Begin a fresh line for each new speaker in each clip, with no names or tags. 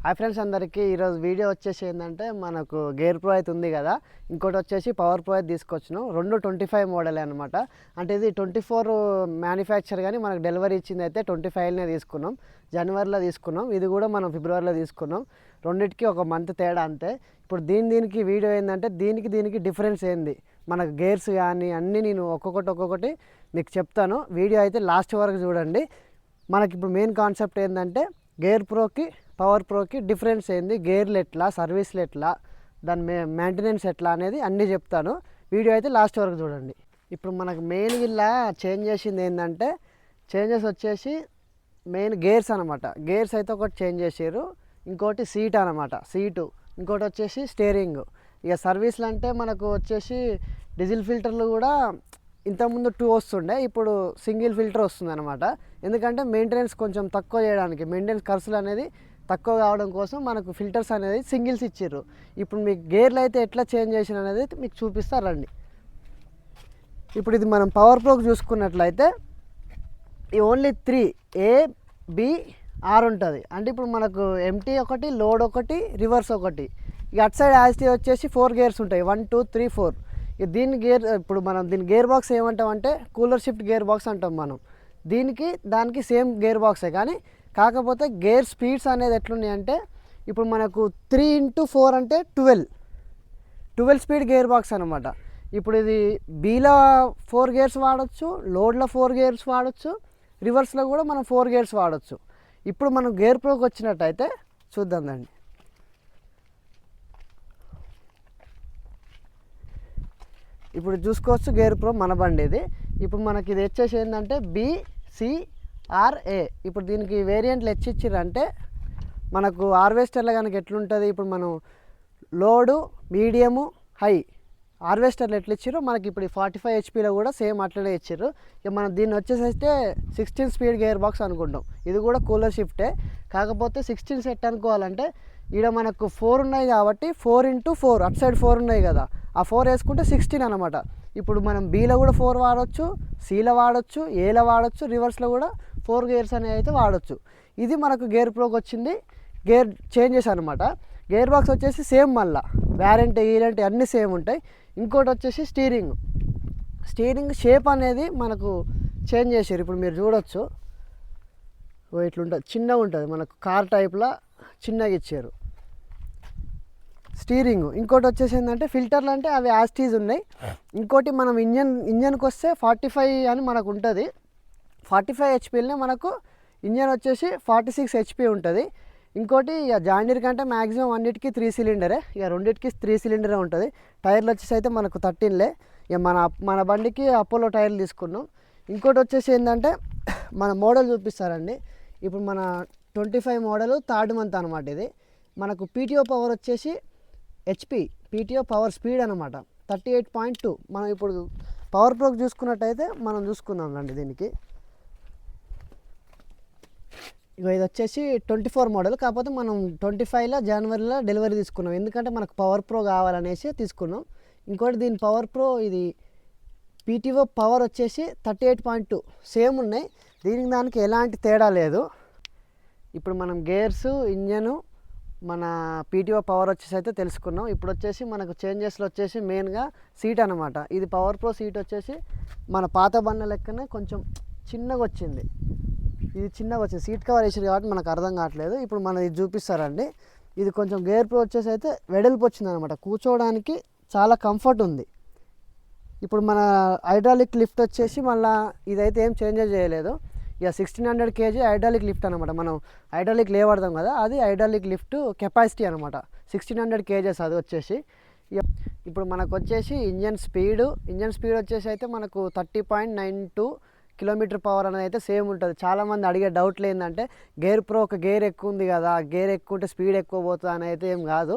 Hi friends అందరికీ ఈరోజు video వచ్చేసి ఏంటంటే మనకు గేర్ ప్రో అయితే ఉంది కదా, ఇంకోటి వచ్చేసి పవర్ ప్రో అయితే తీసుకొచ్చినాం. రెండు 25 మోడల్ అనమాట. అంటే ఇది 24 మ్యానుఫ్యాక్చర్ కానీ మనకు డెలివరీ ఇచ్చింది అయితే 25నే తీసుకున్నాం. జనవరిలో తీసుకున్నాం. ఇది కూడా మనం ఫిబ్రవరిలో తీసుకున్నాం. రెండింటికి ఒక మంత్ తేడా అంతే. ఇప్పుడు దీనికి వీడియో ఏంటంటే దీనికి డిఫరెన్స్ ఏంది, మనకు గేర్స్ కానీ అన్నీ నేను ఒక్కొక్కటి మీకు చెప్తాను. వీడియో అయితే లాస్ట్ వరకు చూడండి. మనకి ఇప్పుడు మెయిన్ కాన్సెప్ట్ ఏంటంటే గేర్ ప్రోకి పవర్ ప్రోకి డిఫరెన్స్ ఏంది, గేర్లు ఎట్లా, సర్వీస్లు ఎట్లా, దాని మెయింటెనెన్స్ ఎట్లా అనేది అన్నీ చెప్తాను. వీడియో అయితే లాస్ట్ వరకు చూడండి. ఇప్పుడు మనకు మెయిన్ ఇలా చేంజ్ చేసింది ఏంటంటే చేంజెస్ వచ్చేసి మెయిన్ గేర్స్ అనమాట. గేర్స్ అయితే ఒకటి చేంజ్ చేసారు, ఇంకోటి సీట్ అనమాట, సీటు, ఇంకోటి వచ్చేసి స్టీరింగ్. ఇక సర్వీస్లు అంటే మనకు వచ్చేసి డీజిల్ ఫిల్టర్లు కూడా ఇంతకుముందు 2 వస్తుండే, ఇప్పుడు సింగిల్ ఫిల్టర్ వస్తుంది అనమాట. ఎందుకంటే మెయింటెనెన్స్ కొంచెం తక్కువ చేయడానికి, మెయింటెనెన్స్ ఖర్చులు అనేది తక్కువ కావడం కోసం మనకు ఫిల్టర్స్ అనేది సింగిల్స్ ఇచ్చారు. ఇప్పుడు మీకు గేర్లు అయితే ఎట్లా చేంజ్ చేసిన అనేది మీకు చూపిస్తారండి. ఇప్పుడు ఇది మనం పవర్ ప్రోకి చూసుకున్నట్లయితే ఈ ఓన్లీ 3 ABR ఉంటుంది. అంటే ఇప్పుడు మనకు ఎంటీ ఒకటి, లోడ్ ఒకటి, రివర్స్ ఒకటి. ఇక అటు సైడ్ యాజిటీ వచ్చేసి 4 గేర్స్ ఉంటాయి, 1 2 3 4. ఇక దీని గేర్, ఇప్పుడు మనం దీని గేర్ బాక్స్ ఏమంటామంటే కూలర్ షిఫ్ట్ గేర్ బాక్స్ అంటాం మనం. దానికి సేమ్ గేర్ బాక్సే, కానీ కాకపోతే గేర్ స్పీడ్స్ అనేది ఎట్లున్నాయంటే ఇప్పుడు మనకు 3x4 అంటే 12 స్పీడ్ గేర్ బాక్స్ అనమాట. ఇప్పుడు ఇది బీలో 4 గేర్స్ వాడచ్చు, లోడ్లో 4 గేర్స్ వాడచ్చు, రివర్స్లో కూడా మనం 4 గేర్స్ వాడచ్చు. ఇప్పుడు మనం గేర్ ప్రోకి వచ్చినట్టయితే చూద్దాం రండి. ఇప్పుడు చూసుకోవచ్చు గేర్ ప్రో మన బండి ఇది. ఇప్పుడు మనకి ఇది వచ్చేసి ఏంటంటే BCRA. ఇప్పుడు దీనికి వేరియంట్లు ఇచ్చిర్రంటే మనకు హార్వెస్టర్లో కనుక ఎట్లుంటుంది, ఇప్పుడు మనం లోడు, మీడియము, హై హార్వెస్టర్లు ఎట్లా ఇచ్చారో మనకి ఇప్పుడు 45 HP కూడా సేమ్ అట్లనే ఇచ్చారు. ఇక మనం దీన్ని వచ్చేసైతే 16 స్పీడ్ గేర్ బాక్స్ అనుకుంటాం. ఇది కూడా కూలర్ షిఫ్టే, కాకపోతే 16 సెట్ అనుకోవాలంటే ఈడ మనకు 4 ఉన్నాయి కాబట్టి 4x4, అటు సైడ్ 4 ఉన్నాయి కదా, ఆ 4 వేసుకుంటే 16 అనమాట. ఇప్పుడు మనం బీలో కూడా 4 వాడచ్చు, సీలో వాడచ్చు, ఏలో వాడచ్చు, రివర్స్లో కూడా 4 గేర్స్ అనేవి అయితే వాడచ్చు. ఇది మనకు గేర్ ప్రోకి వచ్చింది గేర్ చేంజెస్ అనమాట. గేర్ బాక్స్ వచ్చేసి సేమ్, మళ్ళీ వ్యారంటీ అన్నీ సేమ్ ఉంటాయి. ఇంకోటి వచ్చేసి స్టీరింగ్ షేప్ అనేది మనకు చేంజ్ చేశారు. ఇప్పుడు మీరు చూడొచ్చు, ఇట్లుంటుంది, చిన్నగా ఉంటుంది, మనకు కార్ టైప్లో చిన్నగా ఇచ్చారు స్టీరింగ్. ఇంకోటి వచ్చేసి ఏంటంటే ఫిల్టర్లు అంటే అవి యాస్టీజ్ ఉన్నాయి. ఇంకోటి మనం ఇంజన్కి వస్తే 45 అని మనకు ఉంటుంది. 45 HPనే మనకు ఇంజన్ వచ్చేసి 46 HP ఉంటుంది. ఇంకోటి ఇక జాండీర్ కంటే మ్యాక్సిమం అన్నిటికీ 3 సిలిండరే, ఇక రెండింటికి 3 సిలిండరే ఉంటుంది. టైర్లు వచ్చేసి అయితే మనకు 13లే. ఇక మన బండికి అపోలో టైర్లు తీసుకున్నాం. ఇంకోటి వచ్చేసి ఏంటంటే మన మోడల్ చూపిస్తారండి. ఇప్పుడు మన 25 మోడల్ 3rd మంత్ అనమాట. ఇది మనకు PTO పవర్ వచ్చేసి HP, PTO పవర్ స్పీడ్ అనమాట 38.2. మనం ఇప్పుడు పవర్ ప్రోకి చూసుకున్నట్టయితే మనం చూసుకుందాం రండి. దీనికి ఇక ఇది వచ్చేసి 24 మోడల్, కాకపోతే మనం 25లో జనవరిలో డెలివరీ తీసుకున్నాం, ఎందుకంటే మనకు పవర్ ప్రో కావాలనేసి తీసుకున్నాం. ఇంకోటి దీని పవర్ ప్రో ఇది PTO పవర్ వచ్చేసి 38.2 సేమ్ ఉన్నాయి. దానికి ఎలాంటి తేడా లేదు. ఇప్పుడు మనం గేర్స్, ఇంజను, మన PTO పవర్ వచ్చేసి అయితే తెలుసుకున్నాం. ఇప్పుడు వచ్చేసి మనకు చేంజెస్లో వచ్చేసి మెయిన్గా సీట్ అనమాట. ఇది పవర్ ప్రో సీట్ వచ్చేసి మన పాత బండ్ల లెక్కనే కొంచెం చిన్నగా వచ్చింది. ఇది చిన్నగా వచ్చింది, సీట్ కవర్ వేసారు కాబట్టి మనకు అర్థం కావట్లేదు. ఇప్పుడు మనం ఇది చూపిస్తారండి. ఇది కొంచెం గేర్ ప్రో వచ్చేసి అయితే వెడల్పు వచ్చింది అనమాట, కూర్చోవడానికి చాలా కంఫర్ట్ ఉంది. ఇప్పుడు మన హైడ్రాలిక్ లిఫ్ట్ వచ్చేసి మళ్ళీ ఇదైతే ఏం చేంజెస్ చేయలేదు. ఇక 1600 kg హైడ్రాలిక్ లిఫ్ట్ అనమాట. మనం హైడ్రాలిక్ లేవడదాం కదా, అది హైడ్రాలిక్ లిఫ్ట్ కెపాసిటీ అనమాట, 1600 kg అది వచ్చేసి. ఇప్పుడు మనకు వచ్చేసి ఇంజన్ స్పీడ్ వచ్చేసి అయితే మనకు 30.92 km/h అనేది అయితే సేమ్ ఉంటుంది. చాలామంది అడిగే డౌట్లు ఏంటంటే గేర్ ప్రో ఒక గేర్ ఎక్కువ ఉంది కదా, గేర్ ఎక్కువ ఉంటే స్పీడ్ ఎక్కువ పోతుంది అని అయితే ఏం కాదు.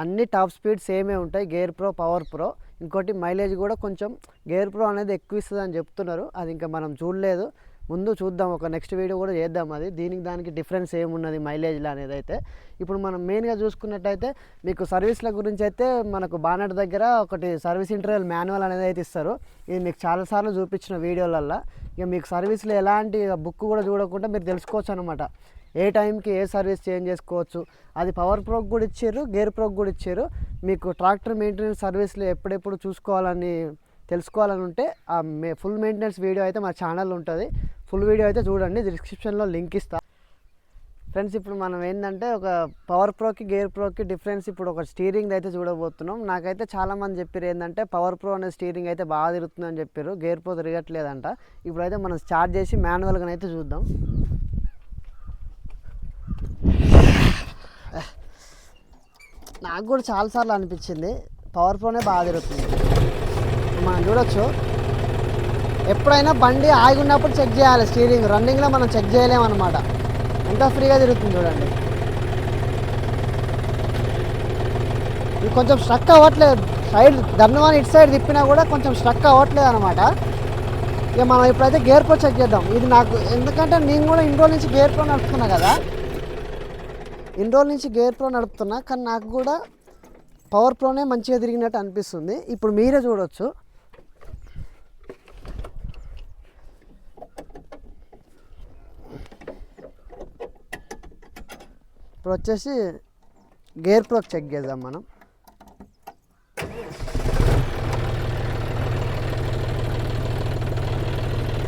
అన్ని టాప్ స్పీడ్ సేమే ఉంటాయి గేర్ ప్రో, పవర్ ప్రో. ఇంకోటి మైలేజ్ కూడా కొంచెం గేర్ ప్రో అనేది ఎక్కువ ఇస్తుంది అని చెప్తున్నారు. అది ఇంకా మనం చూడలేదు, ముందు చూద్దాం, ఒక నెక్స్ట్ వీడియో కూడా చేద్దాం అది దానికి డిఫరెన్స్ ఏమున్నది మైలేజ్లో అనేది అయితే. ఇప్పుడు మనం మెయిన్గా చూసుకున్నట్టయితే మీకు సర్వీస్ల గురించి అయితే మనకు బానెట్ దగ్గర ఒకటి సర్వీస్ ఇంటర్వల్ మాన్యువల్ అనేది అయితే ఇస్తారు. ఇది మీకు చాలాసార్లు చూపించిన వీడియోలల్లో. ఇక మీకు సర్వీస్లో ఎలాంటి బుక్ కూడా చూడకుండా మీరు తెలుసుకోవచ్చు అనమాట. ఏ టైంకి ఏ సర్వీస్ చేంజ్ చేసుకోవచ్చు. అది పవర్ ప్రోకి కూడా ఇచ్చారు, గేర్ ప్రోకి కూడా ఇచ్చారు. మీకు ట్రాక్టర్ మెయింటెనెన్స్ సర్వీస్లు ఎప్పుడెప్పుడు చూసుకోవాలని తెలుసుకోవాలని ఉంటే ఆ ఫుల్ మెయింటెనెన్స్ వీడియో అయితే మా ఛానల్లో ఉంటుంది. ఫుల్ వీడియో అయితే చూడండి, డిస్క్రిప్షన్లో లింక్ ఇస్తా. ఫ్రెండ్స్, ఇప్పుడు మనం ఏంటంటే ఒక పవర్ ప్రోకి గేర్ ప్రోకి డిఫరెన్స్ ఇప్పుడు ఒక స్టీరింగ్ అయితే చూడబోతున్నాం. నాకైతే చాలామంది చెప్పారు ఏంటంటే పవర్ ప్రో అనే స్టీరింగ్ అయితే బాగా తిరుగుతుందని చెప్పారు, గేర్ ప్రో తిరగట్లేదంట. ఇప్పుడైతే మనం స్టార్ట్ చేసి మాన్యువల్గా అయితే చూద్దాం. నాకు కూడా చాలాసార్లు అనిపించింది పవర్ ప్రోనే బాగా తిరుగుతుంది. మనం చూడొచ్చు, ఎప్పుడైనా బండి ఆగి ఉన్నప్పుడు చెక్ చేయాలి స్టీరింగ్, రన్నింగ్లో మనం చెక్ చేయలేమన్నమాట. ఎంత ఫ్రీగా తిరుగుతుంది చూడండి. ఇది కొంచెం స్ట్రక్ అవ్వట్లేదు, సైడ్ దర్నవాని ఇటు సైడ్ తిప్పినా కూడా కొంచెం స్ట్రక్ అవ్వట్లేదు అనమాట. ఇక మనం ఇప్పుడైతే గేర్ ప్రో చెక్ చేద్దాం. ఇది నాకు ఎందుకంటే నేను కూడా ఇన్ని రోజుల నుంచి గేర్ ప్రో నడుపుతున్నా కదా, ఇన్ని రోజుల నుంచి గేర్ ప్రో నడుపుతున్నా, కానీ నాకు కూడా పవర్ ప్రోనే మంచిగా తిరిగినట్టు అనిపిస్తుంది. ఇప్పుడు మీరే చూడవచ్చు. ఇప్పుడు వచ్చేసి గేర్ ప్రోకి చెక్ చేద్దాం మనం.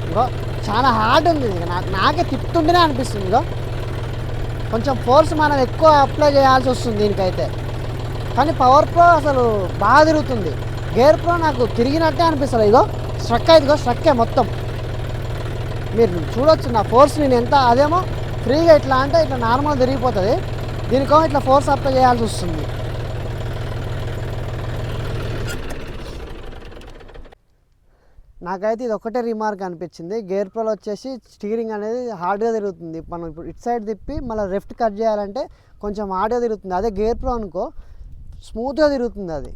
ఇగో చాలా హార్డ్ ఉంది, నాకే తిప్పుతుంటేనే అనిపిస్తుంది. ఇగో కొంచెం ఫోర్స్ మనం ఎక్కువ అప్లై చేయాల్సి వస్తుంది దీనికైతే. కానీ పవర్ ప్రో అసలు బాగా తిరుగుతుంది. గేర్ ప్రో నాకు తిరిగినట్టే అనిపిస్తుంది. ఇగో స్ట్రక్ అయితే, ఇగో స్ట్రక్కే మొత్తం. మీరు చూడొచ్చు నా ఫోర్స్ నేను ఎంత, అదేమో ఫ్రీగా ఇట్లా అంటే ఇట్లా నార్మల్ తిరిగిపోతుంది, దీనికో ఇట్లా ఫోర్స్ అప్లై చేయాల్సి వస్తుంది. నాకైతే ఇది ఒకటే రిమార్క్ అనిపించింది. గేర్ ప్రోలో వచ్చేసి స్టీరింగ్ అనేది హార్డ్గా తిరుగుతుంది. మనం ఇప్పుడు ఇటు సైడ్ తిప్పి మళ్ళీ లెఫ్ట్ కట్ చేయాలంటే కొంచెం హార్డ్గా తిరుగుతుంది. అదే గేర్ ప్రో అనుకో స్మూత్గా తిరుగుతుంది అది.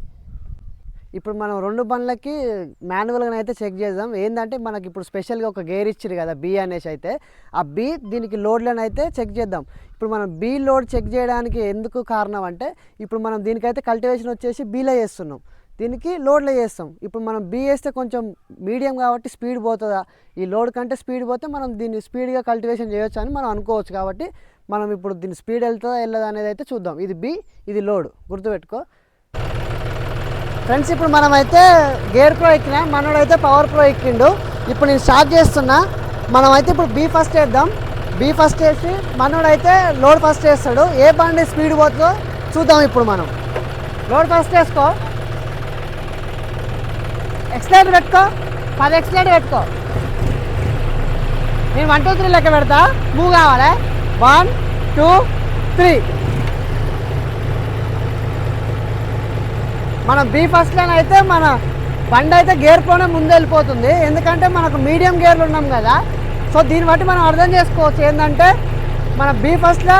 ఇప్పుడు మనం రెండు బండ్లకి మాన్యువల్గా అయితే చెక్ చేద్దాం. ఏంటంటే మనకి ఇప్పుడు స్పెషల్గా ఒక గేర్ ఇచ్చారు కదా బి అనేసి, అయితే ఆ బి దీనికి లోడ్లను అయితే చెక్ చేద్దాం. ఇప్పుడు మనం బి లోడ్ చెక్ చేయడానికి ఎందుకు కారణం అంటే, ఇప్పుడు మనం దీనికైతే కల్టివేషన్ వచ్చేసి బీలో చేస్తున్నాం, దీనికి లోడ్లో చేస్తాం. ఇప్పుడు మనం బి వేస్తే కొంచెం మీడియం కాబట్టి స్పీడ్ పోతుందా, ఈ లోడ్ కంటే స్పీడ్ పోతే మనం దీన్ని స్పీడ్గా కల్టివేషన్ చేయొచ్చు అని మనం అనుకోవచ్చు. కాబట్టి మనం ఇప్పుడు దీని స్పీడ్ వెళ్తుందా వెళ్ళదా అనేది అయితే చూద్దాం. ఇది బి, ఇది లోడ్, గుర్తుపెట్టుకో ఫ్రెండ్స్. ఇప్పుడు మనమైతే గేర్ ప్రో ఎక్కినా, మనోడైతే పవర్ ప్రో ఎక్కిండు. ఇప్పుడు నేను స్టార్ట్ చేస్తున్నా. మనమైతే ఇప్పుడు బి ఫస్ట్ వేద్దాం. బి ఫస్ట్ వేసి మనోడైతే లోడ్ ఫస్ట్ వేస్తాడు. ఏ బండి స్పీడ్ పోతుందో చూద్దాం. ఇప్పుడు మనం లోడ్ ఫస్ట్ వేసుకో, ఎక్సలేటర్ పెట్టుకో, 10 ఎక్సలేటర్ పెట్టుకో. నేను 1 2 3 లెక్క పెడతా, మూవ్ కావాలి. 1 2 3. మనం బీ ఫస్ట్లో అయితే మన బండి అయితే గేర్ ప్రోనే ముందు వెళ్ళిపోతుంది, ఎందుకంటే మనకు మీడియం గేర్లు ఉన్నాం కదా. సో దీన్ని బట్టి మనం అర్థం చేసుకోవచ్చు ఏంటంటే మన బీ ఫస్ట్లో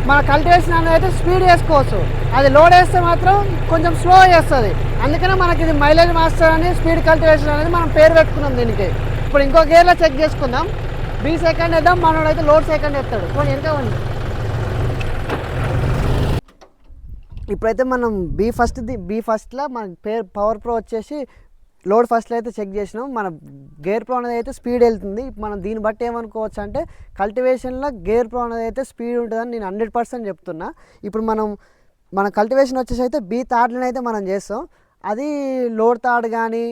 మన కల్టివేషన్ అనేది అయితే స్పీడ్ వేసుకోవచ్చు, అది లోడ్ వేస్తే మాత్రం కొంచెం స్లో చేస్తుంది. అందుకనే మనకి ఇది మైలేజ్ మాస్టర్ అని స్పీడ్ కల్టివేషన్ అనేది మనం పేరు పెట్టుకున్నాం దీనికి. ఇప్పుడు ఇంకో గేర్లో చెక్ చేసుకుందాం. బీ సెకండ్ వేద్దాం, మనోడైతే లోడ్ సెకండ్ వేస్తాడు. కొన్ని ఎంత ఉంది. ఇప్పుడైతే మనం బీ ఫస్ట్లో మన పవర్ ప్రో వచ్చేసి లోడ్ ఫస్ట్లో అయితే చెక్ చేసినాం. మన గేర్ ప్రో అనేది అయితే స్పీడ్ వెళ్తుంది. మనం దీన్ని బట్టి ఏమనుకోవచ్చు అంటే కల్టివేషన్లో గేర్ ప్రో అనేది అయితే స్పీడ్ ఉంటుందని నేను 100% చెప్తున్నా. ఇప్పుడు మన కల్టివేషన్ వచ్చేసి అయితే బీ థర్డ్లను అయితే మనం చేస్తాం. అది లోడ్ థర్డ్ కానీ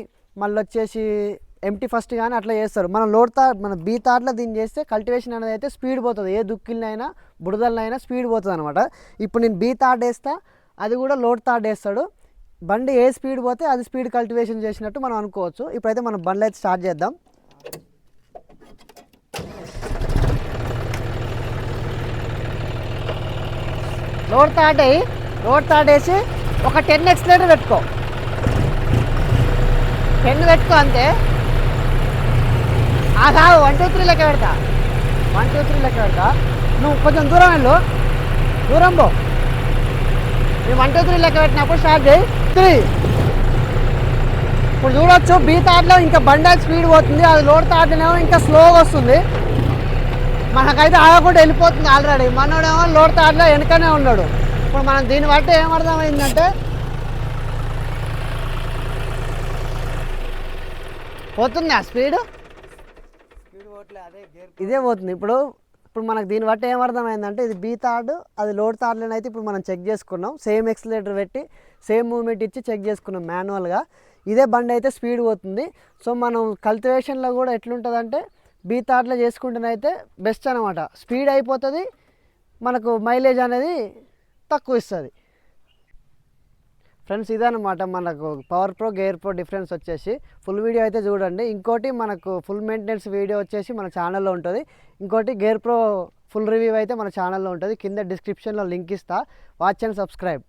మళ్ళీ వచ్చేసి ఎంటీ ఫస్ట్ కానీ అట్లా చేస్తారు. మన బీ థర్డ్లో దీన్ని చేస్తే కల్టివేషన్ అనేది అయితే స్పీడ్ పోతుంది, ఏ దుక్కిలైనా బుడదలైనా స్పీడ్ పోతుంది అనమాట. ఇప్పుడు నేను బీ థర్డ్ వేస్తా, అది కూడా లోడ్ థర్డ్ వేస్తాడు. బండి ఏ స్పీడ్ పోతే అది స్పీడ్ కల్టివేషన్ చేసినట్టు మనం అనుకోవచ్చు. ఇప్పుడైతే మనం బండ్లు అయితే స్టార్ట్ చేద్దాం. లోడ్ థర్డ్ వేసి ఒక 10 ఎక్సలేటర్ పెట్టుకో, 10 పెట్టుకో అంతే. కాదు 1 2 3 లెక్క పెడతా, 1 2 3 లెక్క పెడతా. నువ్వు కొంచెం దూరం వెళ్ళు, దూరం పో. నేను 1 2 3 లెక్క పెట్టినప్పుడు స్టార్ట్ చేయి. 3. ఇప్పుడు చూడొచ్చు బీ థర్డ్లో ఇంకా బండి స్పీడ్ పోతుంది, అది లోడ్ థర్డ్నేమో ఇంకా స్లోగా వస్తుంది. మనకైతే ఆగకుండా వెళ్ళిపోతుంది ఆల్రెడీ. మనోడేమో లోడ్ థర్డ్లో వెనకనే ఉన్నాడు. ఇప్పుడు మనం దీన్ని బట్టి ఏమర్థమైందంటే పోతుంది ఆ స్పీడ్, ఇదే పోతుంది. ఇప్పుడు ఇప్పుడు మనకు దీన్ని బట్టి ఏమర్థమైందంటే ఇది బీ థార్డ్, అది లోడ్ థార్డ్లని అయితే ఇప్పుడు మనం చెక్ చేసుకున్నాం. సేమ్ ఎక్సిలేటర్ పెట్టి సేమ్ మూమెంట్ ఇచ్చి చెక్ చేసుకున్నాం మాన్యువల్గా. ఇదే బండి అయితే స్పీడ్ పోతుంది. సో మనం కల్టివేషన్లో కూడా ఎట్లుంటుందంటే బీ థార్డ్లో చేసుకుంటేనైతే బెస్ట్ అనమాట. స్పీడ్ అయిపోతుంది, మనకు మైలేజ్ అనేది తక్కువ ఇస్తుంది. ఫ్రెండ్స్ ఇదనమాట మనకు power pro gear pro difference వచ్చేసి. ఫుల్ వీడియో అయితే చూడండి. ఇంకోటి మనకు ఫుల్ మెయింటెనెన్స్ వీడియో వచ్చేసి మన ఛానల్లో ఉంటుంది. ఇంకోటి గేర్ ప్రో ఫుల్ రివ్యూ అయితే మన ఛానల్లో ఉంటుంది. కింద డిస్క్రిప్షన్లో లింక్ ఇస్తా, వాచ్ అండ్ సబ్స్క్రైబ్.